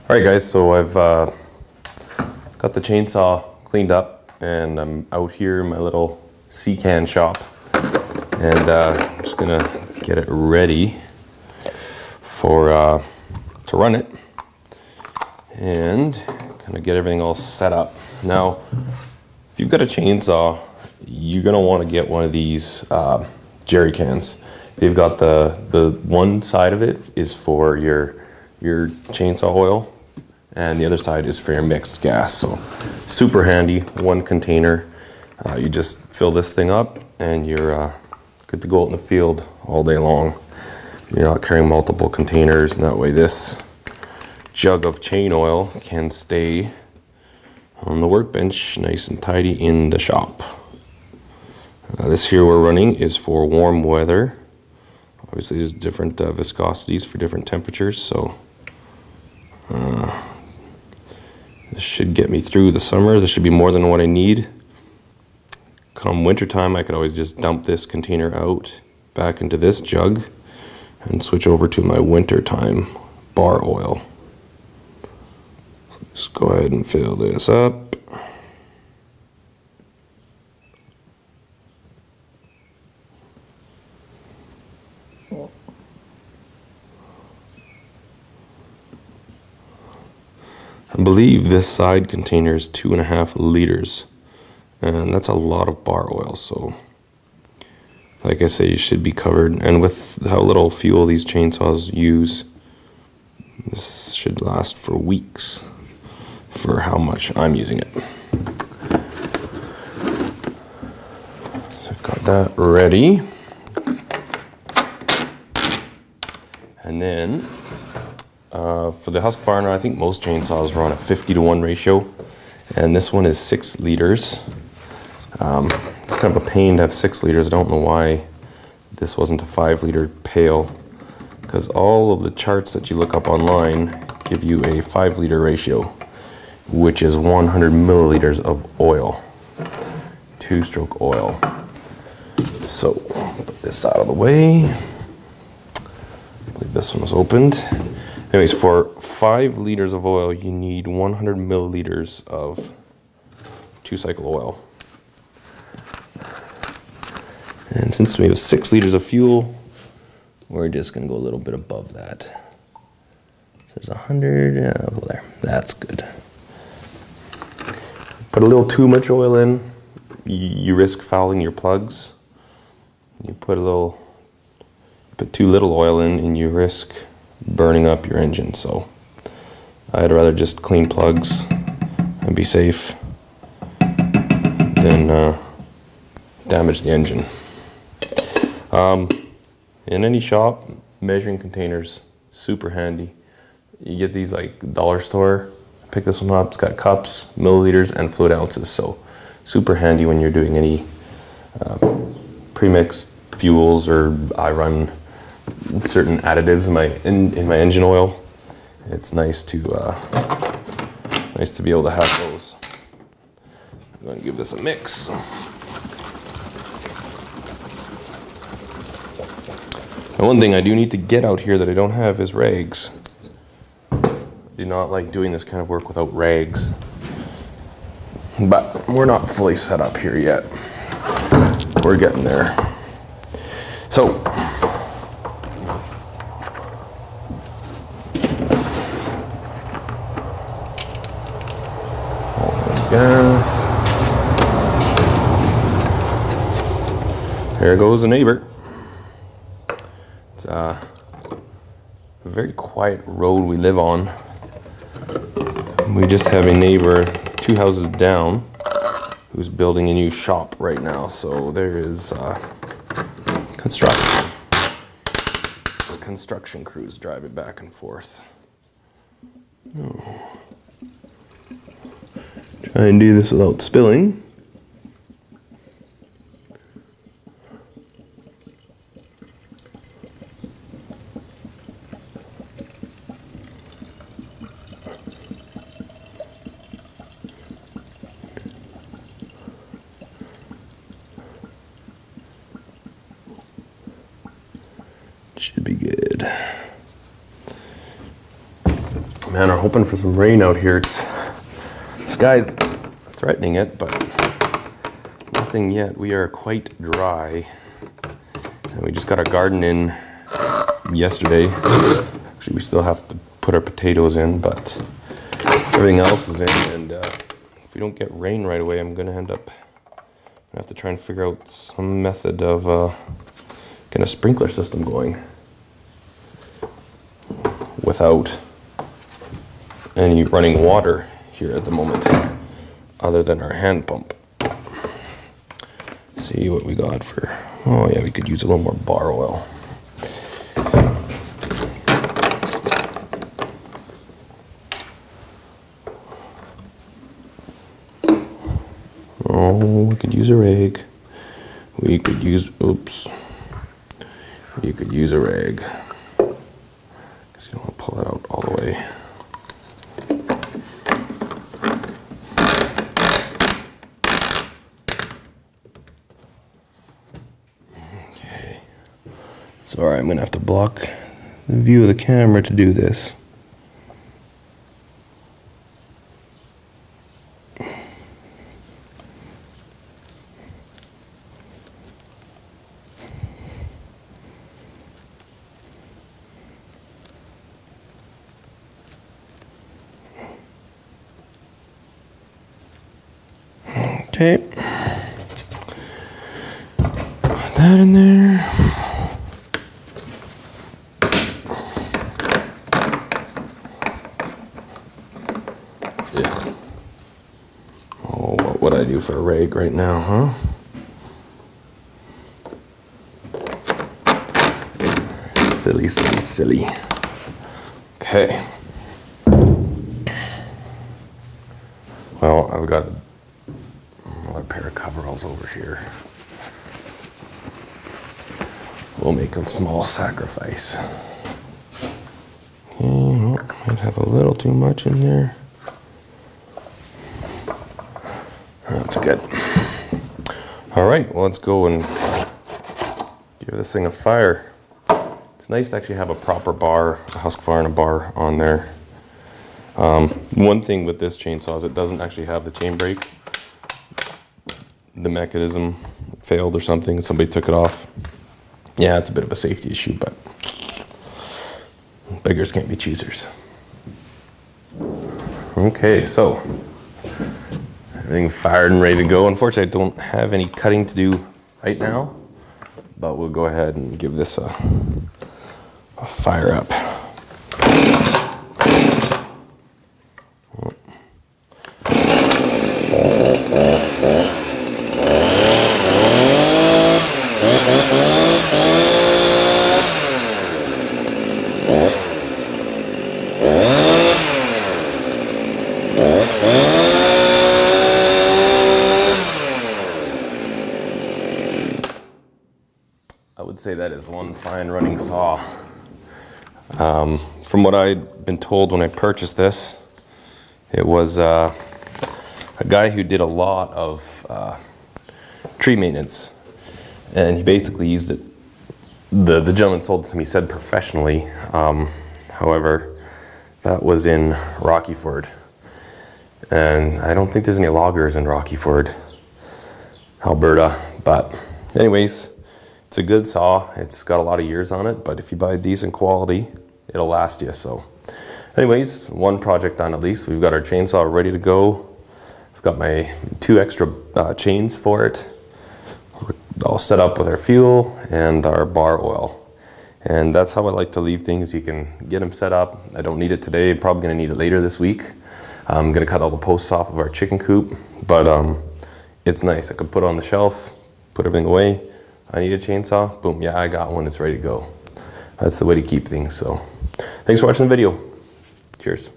Alright guys, so I've got the chainsaw cleaned up and I'm out here in my little C-can shop, and I'm just gonna get it ready for to run it and kind of get everything all set up. Now, if you've got a chainsaw, you're gonna want to get one of these jerry cans. They've got the one side of it is for your chainsaw oil, and the other side is for your mixed gas. So super handy, one container. You just fill this thing up and you're good to go out in the field all day long. You're not carrying multiple containers, and that way this jug of chain oil can stay on the workbench nice and tidy in the shop. This here we're running is for warm weather. Obviously there's different viscosities for different temperatures, so this should get me through the summer. This should be more than what I need. Come wintertime, I could always just dump this container out back into this jug and switch over to my wintertime bar oil. So just go ahead and fill this up. I believe this side container is 2.5 liters, and that's a lot of bar oil, so like I say, you should be covered. And with how little fuel these chainsaws use, this should last for weeks for how much I'm using it. So I've got that ready, and then for the Husqvarna, I think most chainsaws run a 50-to-1 ratio, and this one is 6 liters. It's kind of a pain to have 6 liters. I don't know why this wasn't a 5-liter pail, because all of the charts that you look up online give you a 5-liter ratio, which is 100 milliliters of oil, 2-stroke oil. So put this out of the way. I believe this one was opened. Anyways, for 5 liters of oil, you need 100 milliliters of 2-cycle oil. And since we have 6 liters of fuel, we're just going to go a little bit above that. So there's 100, I'll go there. That's good. Put a little too much oil in, you risk fouling your plugs. You put too little oil in, and you risk burning up your engine. So I'd rather just clean plugs and be safe than damage the engine. In any shop, measuring containers, super handy. You get these like dollar store. Pick this one up. It's got cups, milliliters, and fluid ounces. So super handy when you're doing any pre-mixed fuels, or I run certain additives in my engine oil. It's nice to be able to have those. I'm going to give this a mix. And one thing I do need to get out here that I don't have is rags. I do not like doing this kind of work without rags, but we're not fully set up here yet. We're getting there. So gas. There goes the neighbor. It's a very quiet road we live on. We just have a neighbor 2 houses down who's building a new shop right now, so there is construction. It's construction crews driving back and forth. Oh. Try and do this without spilling. Should be good. Man, we're hoping for some rain out here. The sky's threatening it, but nothing yet. We are quite dry. And we just got our garden in yesterday. Actually, we still have to put our potatoes in, but everything else is in. And if we don't get rain right away, I'm gonna have to try and figure out some method of getting a sprinkler system going without any running water here at the moment, other than our hand pump. See what we got for, oh yeah, we could use a little more bar oil. Oh, we could use a rag. We could use, oops. You could use a rag. Guess you don't want to pull it out all the way. Okay. Sorry, I'm gonna have to block the view of the camera to do this. Okay, put that in there. Ugh. Oh, what would I do for a rag right now, huh? Silly, silly, silly. Okay. Well, I've got another pair of coveralls over here. We'll make a small sacrifice. Oh, might have a little too much in there. That's good. All right, well, let's go and give this thing a fire. It's nice to actually have a proper bar, a Husqvarna bar on there. One thing with this chainsaw is it doesn't actually have the chain brake. The mechanism failed or something, somebody took it off. Yeah, it's a bit of a safety issue, but beggars can't be choosers. Okay, so everything fired and ready to go. Unfortunately, I don't have any cutting to do right now, but we'll go ahead and give this a fire up. I would say that is one fine running saw. From what I'd been told when I purchased this, it was a guy who did a lot of tree maintenance, and he basically used it. The gentleman sold it to me said professionally. However, that was in Rockyford, and I don't think there's any loggers in Rockyford, Alberta. But anyways, it's a good saw. It's got a lot of years on it, but if you buy decent quality, it'll last you. So anyways, one project done at least. We've got our chainsaw ready to go. I've got my 2 extra chains for it. We're all set up with our fuel and our bar oil. And that's how I like to leave things. You can get them set up. I don't need it today. I'm probably gonna need it later this week. I'm gonna cut all the posts off of our chicken coop, but it's nice. I could put it on the shelf, put everything away. I need a chainsaw, boom, yeah, I got one, it's ready to go. That's the way to keep things. So thanks for watching the video. Cheers.